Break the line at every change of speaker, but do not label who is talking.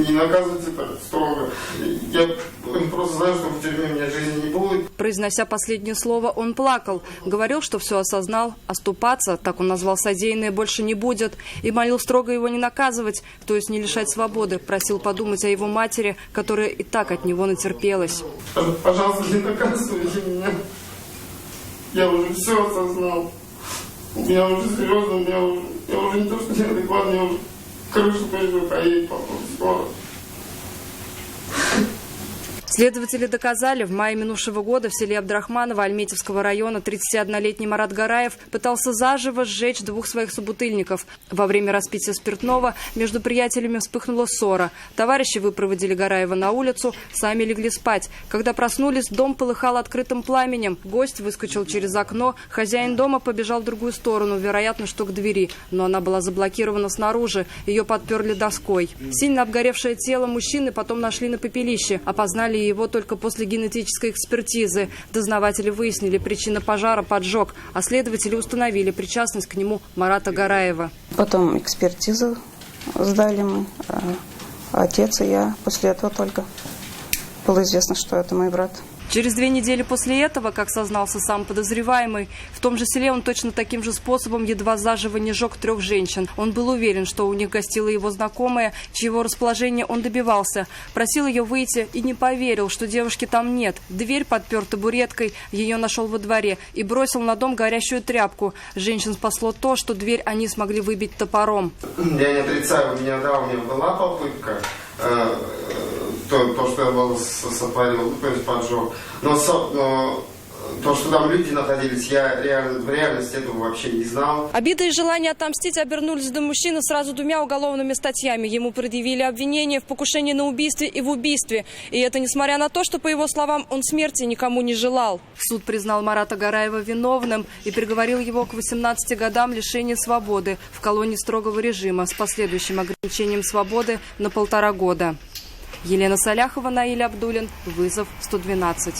не наказывайте так строго. Я просто знаю, что в тюрьме у меня жизни не будет.
Произнося последнее слово, он плакал. Говорил, что все осознал. Оступаться, так он назвал содеянное, больше не будет. И молил строго его не наказывать, то есть не лишать свободы. Просил подумать о его матери, которая и так от него натерпелась.
Пожалуйста, не наказывайте меня. Я уже все осознал. Я уже серьезно, я уже не то, что неадекватно, я уже крышу прежде поедет по поводу.
Следователи доказали, в мае минувшего года в селе Абдрахманово Альметьевского района 31-летний Марат Гараев пытался заживо сжечь двух своих собутыльников. Во время распития спиртного между приятелями вспыхнула ссора. Товарищи выпроводили Гараева на улицу, сами легли спать. Когда проснулись, дом полыхал открытым пламенем. Гость выскочил через окно, хозяин дома побежал в другую сторону, вероятно, что к двери. Но она была заблокирована снаружи, ее подперли доской. Сильно обгоревшее тело мужчины потом нашли на пепелище, опознали его только после генетической экспертизы. Дознаватели выяснили, причина пожара – поджог, а следователи установили причастность к нему Марата Гараева.
Потом экспертизу сдали мы, а отец и я. После этого только было известно, что это мой брат.
Через 2 недели после этого, как сознался сам подозреваемый, в том же селе он точно таким же способом едва заживо не жег 3 женщин. Он был уверен, что у них гостила его знакомая, чьего расположения он добивался. Просил ее выйти и не поверил, что девушки там нет. Дверь подпер табуреткой, ее нашел во дворе и бросил на дом горящую тряпку. Женщин спасло то, что дверь они смогли выбить топором.
Я не отрицаю, у меня была попытка. То, что я был сотворил, то есть поджог. Но то, что там люди находились, я в реальности этого вообще не знал.
Обида и желание отомстить обернулись до мужчины сразу 2 уголовными статьями. Ему предъявили обвинения в покушении на убийстве и в убийстве. И это несмотря на то, что, по его словам, он смерти никому не желал. Суд признал Марата Гараева виновным и приговорил его к 18 годам лишения свободы в колонии строгого режима с последующим ограничением свободы на 1,5 года. Елена Саляхова, Наиль Абдулин. Вызов 112.